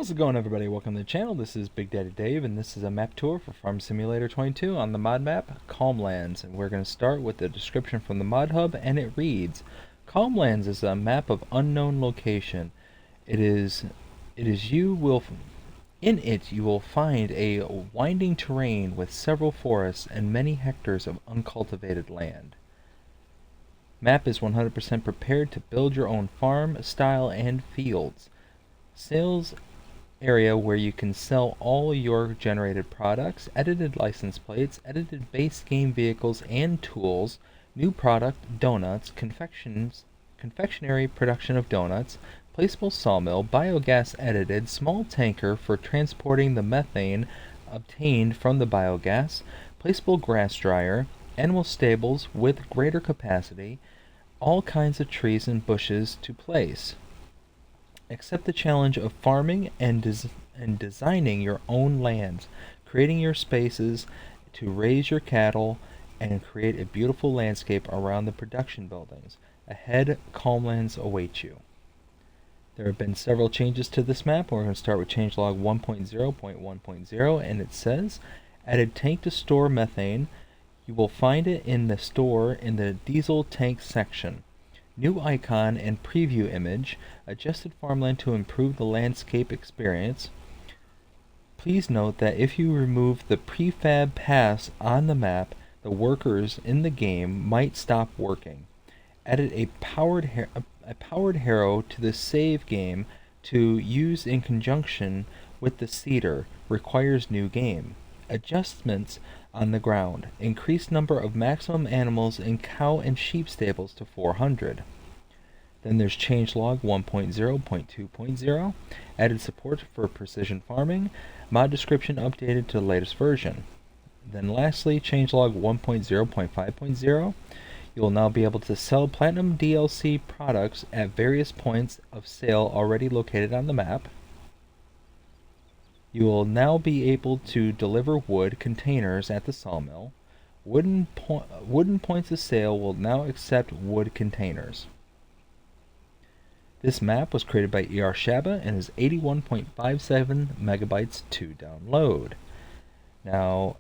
How's it going, everybody? Welcome to the channel. This is Big Daddy Dave, and this is a map tour for Farm Simulator 22 on the mod map Calmlands. And we're going to start with the description from the mod hub, and it reads: Calmlands is a map of unknown location. In it you will find a winding terrain with several forests and many hectares of uncultivated land. Map is 100% prepared to build your own farm, style, and fields. Sales area where you can sell all your generated products, edited license plates, edited base game vehicles and tools, new product, donuts, confectionery production of donuts, placeable sawmill, biogas edited, small tanker for transporting the methane obtained from the biogas, placeable grass dryer, animal stables with greater capacity, all kinds of trees and bushes to place. Accept the challenge of farming and designing your own lands, creating your spaces to raise your cattle, and create a beautiful landscape around the production buildings. Ahead, Calmlands await you. There have been several changes to this map. We're going to start with changelog 1.0.1.0, and it says, added tank to store methane. You will find it in the store in the diesel tank section. New icon and preview image, adjusted farmland to improve the landscape experience. Please note that if you remove the prefab pass on the map, the workers in the game might stop working. Added a powered harrow to the save game to use in conjunction with the seeder. Requires new game. Adjustments on the ground. Increased number of maximum animals in cow and sheep stables to 400. Then there's changelog 1.0.2.0. Added support for precision farming. Mod description updated to the latest version. Then lastly, changelog 1.0.5.0. You will now be able to sell Platinum DLC products at various points of sale already located on the map. You will now be able to deliver wood containers at the sawmill. Wooden points of sale will now accept wood containers. This map was created by ER Shaba and is 81.57 megabytes to download. Now,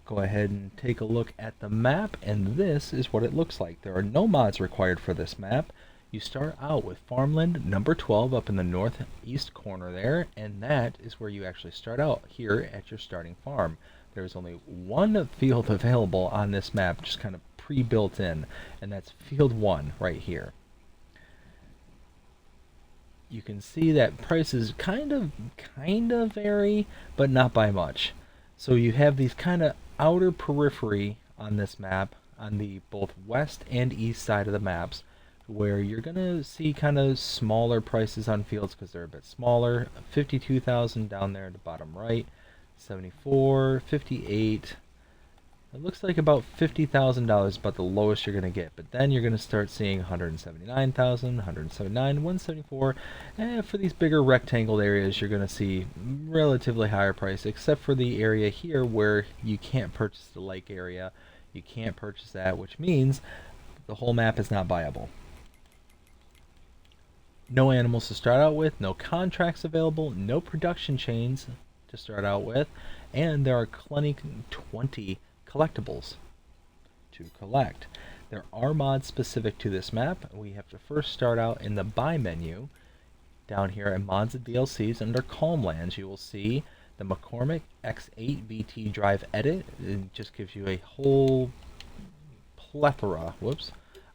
go ahead and take a look at the map, and this is what it looks like. There are no mods required for this map. You start out with farmland number 12 up in the northeast corner there, and that is where you actually start out here at your starting farm. There's only one field available on this map, just kind of pre-built in, and that's field 1 right here. You can see that prices kind of vary, but not by much. So you have these kind of outer periphery on this map on the both west and east side of the maps, where you're gonna see kind of smaller prices on fields because they're a bit smaller. 52,000 down there at the bottom right, 74, 58. It looks like about $50,000 about the lowest you're gonna get, but then you're gonna start seeing 179,000, 179, 174, and for these bigger rectangled areas you're gonna see relatively higher price, except for the area here where you can't purchase the lake area. You can't purchase that, which means the whole map is not viable. No animals to start out with, no contracts available, no production chains to start out with, and there are 20 collectibles to collect. There are mods specific to this map. We have to first start out in the buy menu. Down here at mods and DLCs under Calmlands, you will see the McCormick X8 VT drive edit. It just gives you a whole plethora,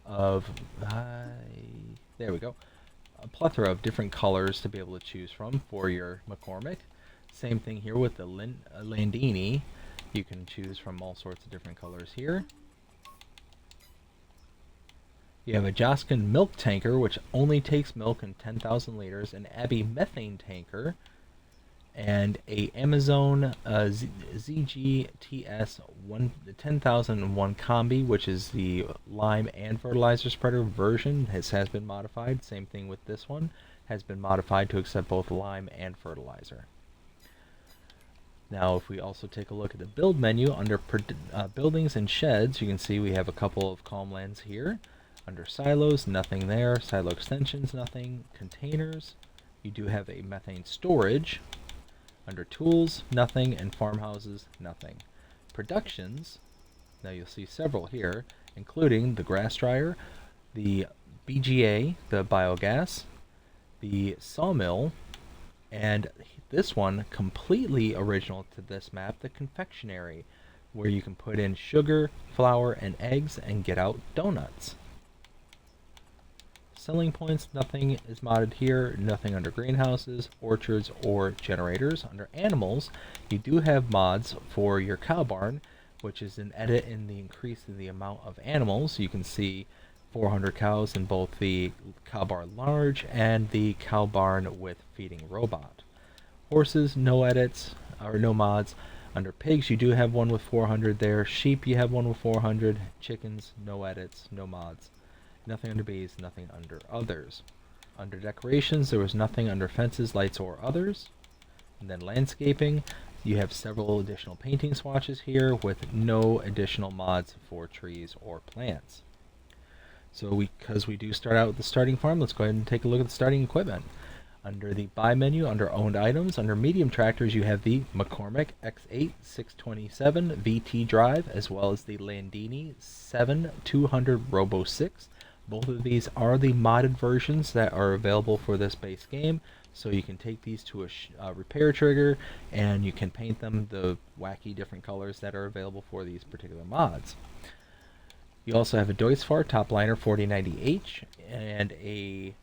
of there we go. A plethora of different colors to be able to choose from for your McCormick. Same thing here with the Landini. You can choose from all sorts of different colors here. You have a Joskin milk tanker, which only takes milk in 10,000 liters, an Abbey methane tanker, and a Amazon ZGTS 10,001 combi, which is the lime and fertilizer spreader version. This has been modified. Same thing with this one. Has been modified to accept both lime and fertilizer. Now if we also take a look at the build menu under buildings and sheds, you can see we have a couple of Calmlands here. Under silos, nothing there. Silo extensions, nothing. Containers, you do have a methane storage. Under tools, nothing, and farmhouses, nothing. Productions, now you'll see several here, including the grass dryer, the BGA, the biogas, the sawmill, and this one, completely original to this map, the confectionery, where you can put in sugar, flour, and eggs and get out donuts. Selling points, nothing is modded here, nothing under greenhouses, orchards, or generators. Under animals, you do have mods for your cow barn, which is an edit in the increase in the amount of animals. You can see 400 cows in both the cow barn large and the cow barn with feeding robot. Horses, no edits, or no mods. Under pigs, you do have one with 400 there. Sheep, you have one with 400. Chickens, no edits, no mods. Nothing under bees, nothing under others. Under decorations, there was nothing under fences, lights, or others. And then landscaping, you have several additional painting swatches here with no additional mods for trees or plants. So because we do start out with the starting farm, let's go ahead and take a look at the starting equipment. Under the buy menu, under owned items, under medium tractors, you have the McCormick X8 627 VT drive, as well as the Landini 7200 Robo 6. Both of these are the modded versions that are available for this base game, so you can take these to a repair trigger and you can paint them the wacky different colors that are available for these particular mods. You also have a Deutz-Fahr Topliner 4090H and a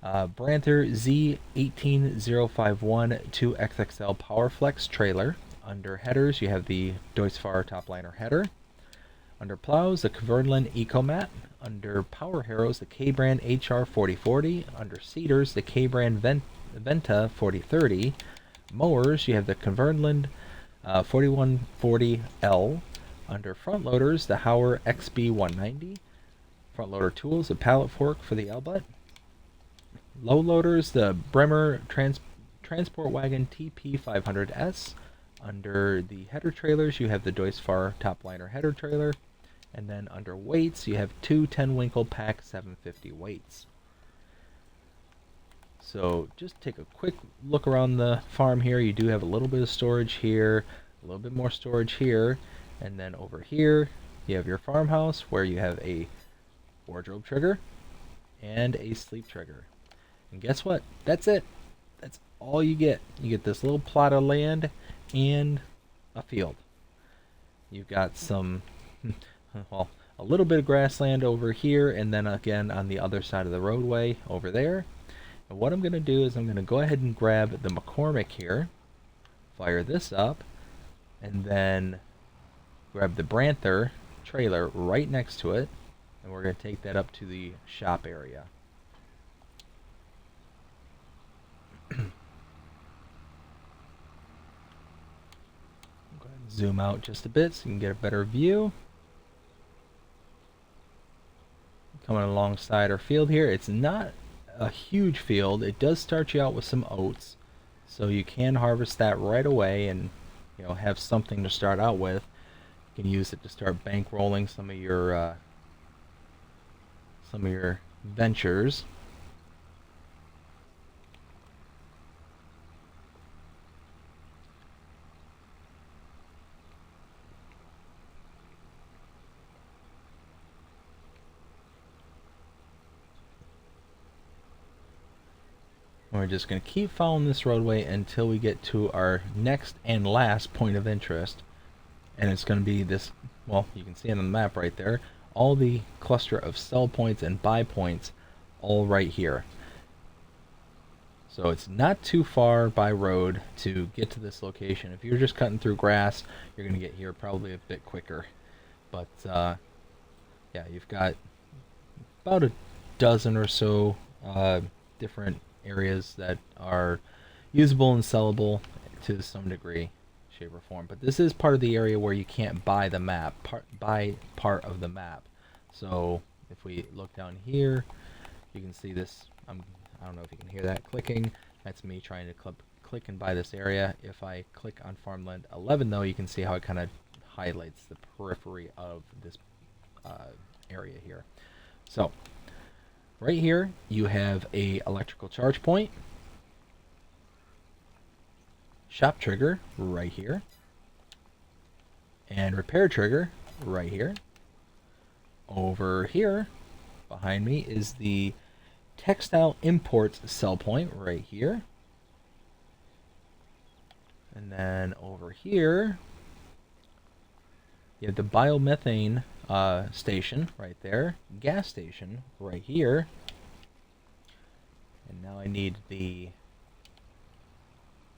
Branther Z18051 2XXL PowerFlex trailer. Under headers, you have the Deutz-Fahr Topliner header. Under plows, the Kverneland EcoMat. Under power harrows, the K-Brand HR4040. Under seeders, the K-Brand Venta 4030. Mowers, you have the Kverneland 4140L. Under front loaders, the Hauer XB190. Front loader tools, the pallet fork for the L-butt. Low loaders, the Bremer Transport Wagon TP500S. Under the header trailers, you have the Deutz-Fahr Topliner header trailer. And then under weights, you have two 10-winkle pack 750 weights. So just take a quick look around the farm here. You do have a little bit of storage here, a little bit more storage here, and then over here you have your farmhouse where you have a wardrobe trigger and a sleep trigger. And guess what? That's it. That's all you get. You get this little plot of land and a field. You've got some, well, a little bit of grassland over here, and then again on the other side of the roadway over there. And what I'm going to do is I'm going to go ahead and grab the McCormick here, fire this up, and then grab the Branther trailer right next to it, and we're going to take that up to the shop area. Zoom out just a bit so you can get a better view. Coming alongside our field here, it's not a huge field. It does start you out with some oats, so you can harvest that right away and have something to start out with. You can use it to start bankrolling some of your ventures. We're just going to keep following this roadway until we get to our next and last point of interest. And it's going to be this, well, you can see it on the map right there, all the cluster of sell points and buy points all right here. So it's not too far by road to get to this location. If you're just cutting through grass, you're going to get here probably a bit quicker. But yeah, you've got about a dozen or so different areas that are usable and sellable to some degree, shape, or form. But this is part of the area where you can't buy the map, buy part of the map. So if we look down here, you can see this. I don't know if you can hear that clicking. That's me trying to click and buy this area. If I click on Farmland 11, though, you can see how it kind of highlights the periphery of this area here. So right here you have a electrical charge point, shop trigger right here, and repair trigger right here. Over here behind me is the textile imports sell point right here. And then over here, you have the biomethane station right there, gas station right here. And now I need the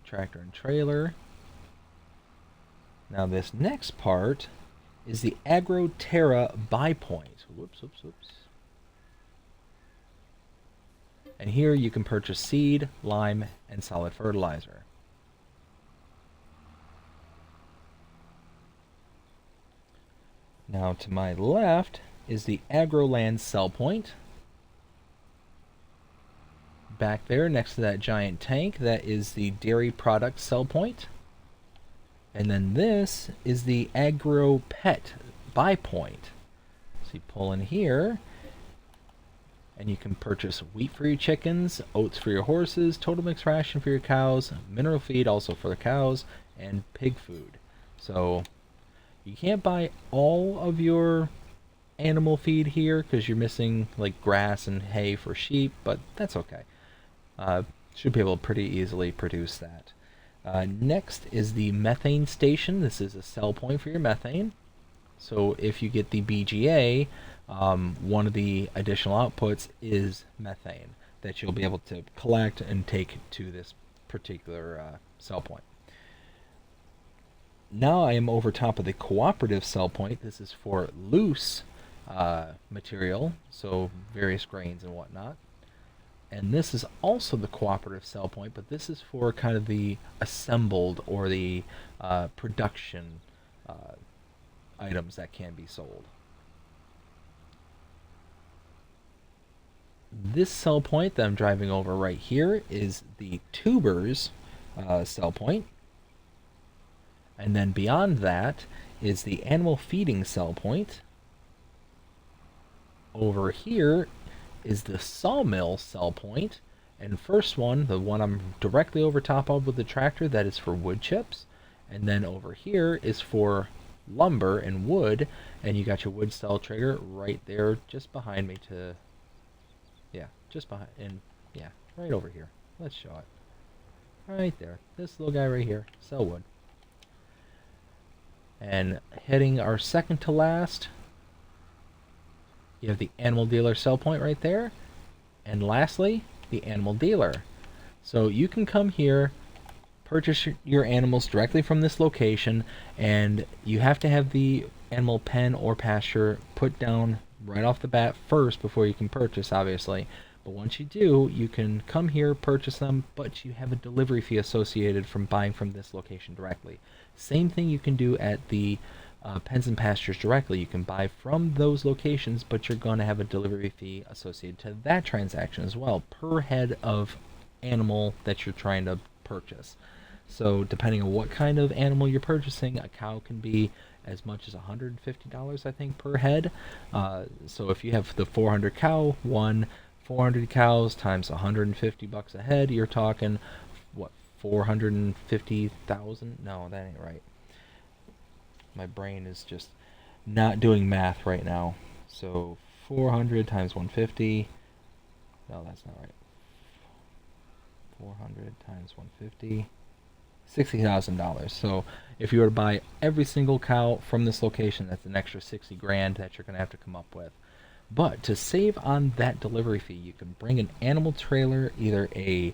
tractor and trailer. Now this next part is the AgroTerra buy point. Whoops. And here you can purchase seed, lime, and solid fertilizer. Now to my left is the Agroland sell point. Back there next to that giant tank, that is the dairy product sell point. And then this is the Agro Pet buy point. So you pull in here, and you can purchase wheat for your chickens, oats for your horses, total mix ration for your cows, mineral feed also for the cows, and pig food. So you can't buy all of your animal feed here because you're missing like grass and hay for sheep, but that's okay. Should be able to pretty easily produce that. Next is the methane station. This is a sell point for your methane. So if you get the BGA, one of the additional outputs is methane that you'll be able to collect and take to this particular sell point. Now I am over top of the cooperative sell point. This is for loose material, so various grains and whatnot. And this is also the cooperative sell point, but this is for kind of the assembled or the production items that can be sold. This sell point that I'm driving over right here is the tubers sell point. And then beyond that is the animal feeding sell point. Over here is the sawmill sell point. And first one, the one I'm directly over top of with the tractor, that is for wood chips. And then over here is for lumber and wood. And you got your wood cell trigger right there just behind me to... Yeah, just behind... And yeah, right over here. Let's show it. Right there. This little guy right here. Sell wood. And heading our second to last, you have the animal dealer sell point right there. And lastly, the animal dealer. So you can come here, purchase your animals directly from this location, and you have to have the animal pen or pasture put down right off the bat first before you can purchase, obviously. But once you do, you can come here, purchase them, but you have a delivery fee associated from buying from this location directly. Same thing you can do at the pens and pastures directly. You can buy from those locations, but you're going to have a delivery fee associated to that transaction as well, per head of animal that you're trying to purchase. So depending on what kind of animal you're purchasing, a cow can be as much as $150, I think, per head. So if you have the 400 cow one, 400 cows times 150 bucks a head, you're talking, what, 450,000? No, that ain't right. My brain is just not doing math right now. So 400 times 150. No, that's not right. 400 times 150. $60,000. So if you were to buy every single cow from this location, that's an extra 60 grand that you're going to have to come up with. But to save on that delivery fee, you can bring an animal trailer, either a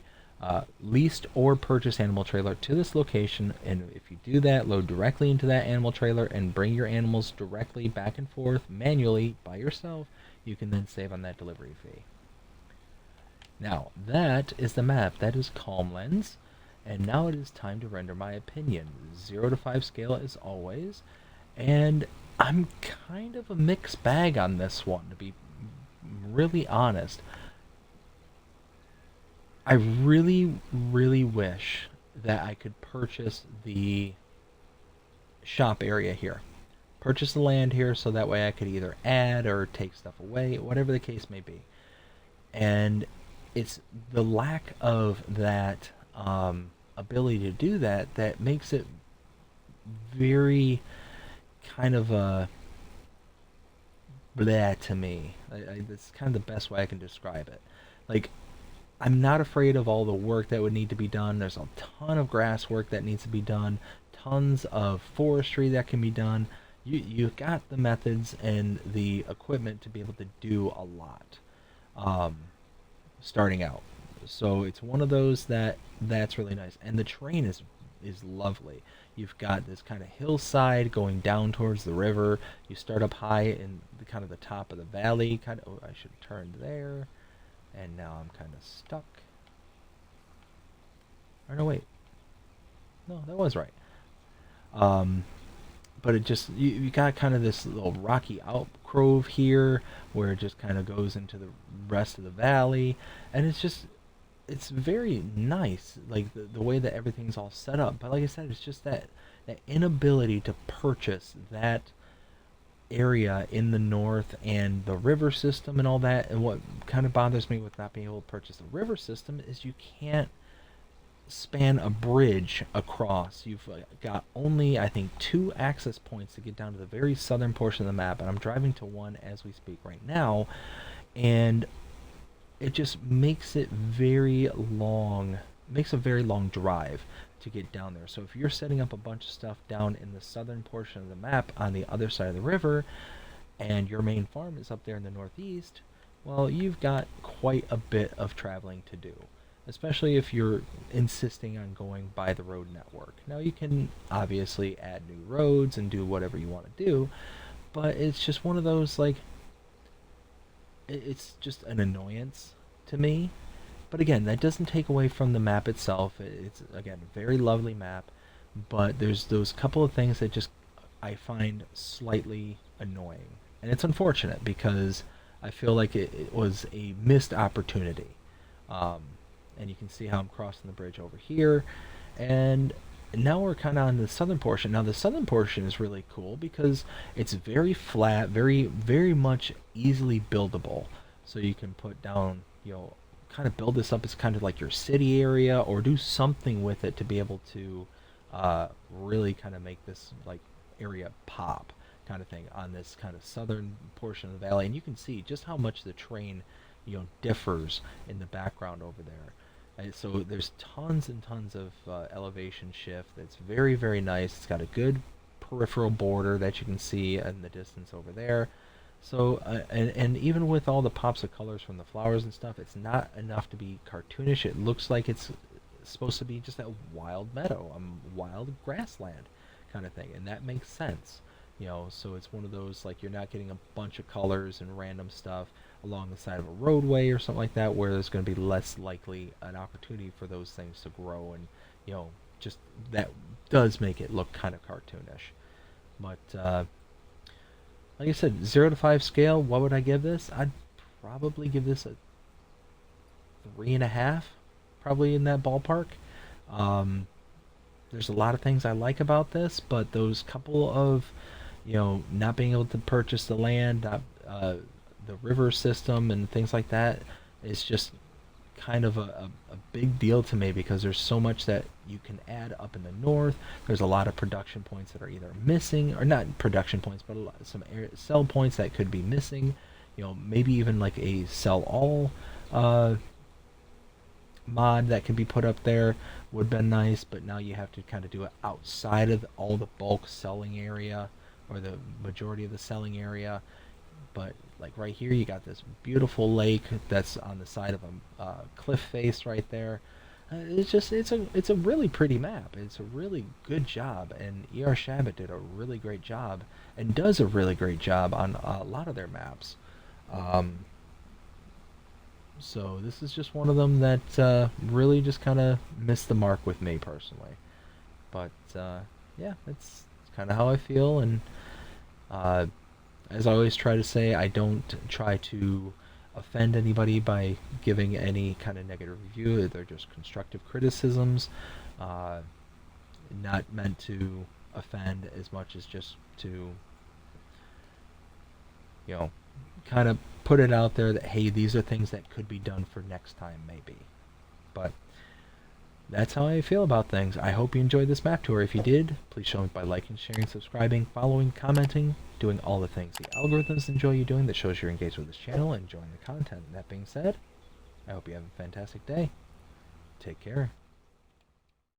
leased or purchased animal trailer, to this location, and if you do that, load directly into that animal trailer and bring your animals directly back and forth manually by yourself, you can then save on that delivery fee. Now, that is the map. That is Calmlands. And now it is time to render my opinion. 0 to 5 scale as always. And I'm kind of a mixed bag on this one, to be really honest. I really, really wish that I could purchase the shop area here. Purchase the land here so that way I could either add or take stuff away, whatever the case may be. And it's the lack of that ability to do that that makes it very kind of blah to me. That's kind of the best way I can describe it. Like, I'm not afraid of all the work that would need to be done. There's a ton of grass work that needs to be done, tons of forestry that can be done. You've got the methods and the equipment to be able to do a lot, um, starting out. So it's one of those that's really nice, and the terrain is lovely. You've got this kind of hillside going down towards the river. You start up high in the kind of the top of the valley. Kind of, oh, I should turn there, and now I'm kind of stuck. Or no, wait, no, that was right. Um, but it just you got kind of this little rocky outcrove here where it just kind of goes into the rest of the valley, and it's very nice, like the way that everything's all set up. But like I said, it's just that inability to purchase that area in the north and the river system and all that. And what kind of bothers me with not being able to purchase the river system is you can't span a bridge across. You've got only, I think, 2 access points to get down to the very southern portion of the map, and I'm driving to one as we speak right now, and it just makes a very long drive to get down there. So if you're setting up a bunch of stuff down in the southern portion of the map on the other side of the river, and your main farm is up there in the northeast, well, you've got quite a bit of traveling to do, especially if you're insisting on going by the road network. Now, you can obviously add new roads and do whatever you want to do, but it's just one of those, like, it's just an annoyance to me. But again, that doesn't take away from the map itself. It's, again, a very lovely map, but there's those couple of things that just I find slightly annoying. And it's unfortunate because I feel like it was a missed opportunity. Um, and you can see how I'm crossing the bridge over here. And now we're kind of on the southern portion. Now the southern portion is really cool because it's very flat, very much easily buildable. So you can put down, kind of build this up as kind of like your city area, or do something with it to be able to really kind of make this like area pop, kind of thing, on this kind of southern portion of the valley. And you can see just how much the terrain differs in the background over there. So there's tons and tons of elevation shift. That's very, very nice. It's got a good peripheral border that you can see in the distance over there. So and even with all the pops of colors from the flowers and stuff, it's not enough to be cartoonish. It looks like it's supposed to be just a wild meadow, a wild grassland kind of thing, and that makes sense. So it's one of those, like, you're not getting a bunch of colors and random stuff along the side of a roadway or something like that, where there's going to be less likely an opportunity for those things to grow, and just that does make it look kind of cartoonish. But like I said, 0 to 5 scale, what would I give this? I'd probably give this a 3.5, probably in that ballpark. Um, there's a lot of things I like about this, but those couple of, not being able to purchase the land, not, the river system and things like that, is just kind of a big deal to me, because there's so much that you can add up in the north. There's a lot of production points that are either missing, or not production points, but some sell points that could be missing. Maybe even like a sell all mod that can be put up there would have been nice, but now you have to kind of do it outside of all the bulk selling area, or the majority of the selling area. But like right here, you got this beautiful lake that's on the side of a cliff face right there. It's a really pretty map. It's a really good job, and ER Shabbat did a really great job, and does a really great job on a lot of their maps. Um, so this is just one of them that really just kind of missed the mark with me personally. But yeah, it's kind of how I feel, and uh, as I always try to say, I don't try to offend anybody by giving any kind of negative review. They're just constructive criticisms, uh, not meant to offend as much as just to, you know, kind of put it out there that, hey, these are things that could be done for next time, maybe. But that's how I feel about things. I hope you enjoyed this map tour. If you did, please show me by liking, sharing, subscribing, following, commenting, doing all the things the algorithms enjoy you doing that shows you're engaged with this channel and enjoying the content. That being said, I hope you have a fantastic day. Take care.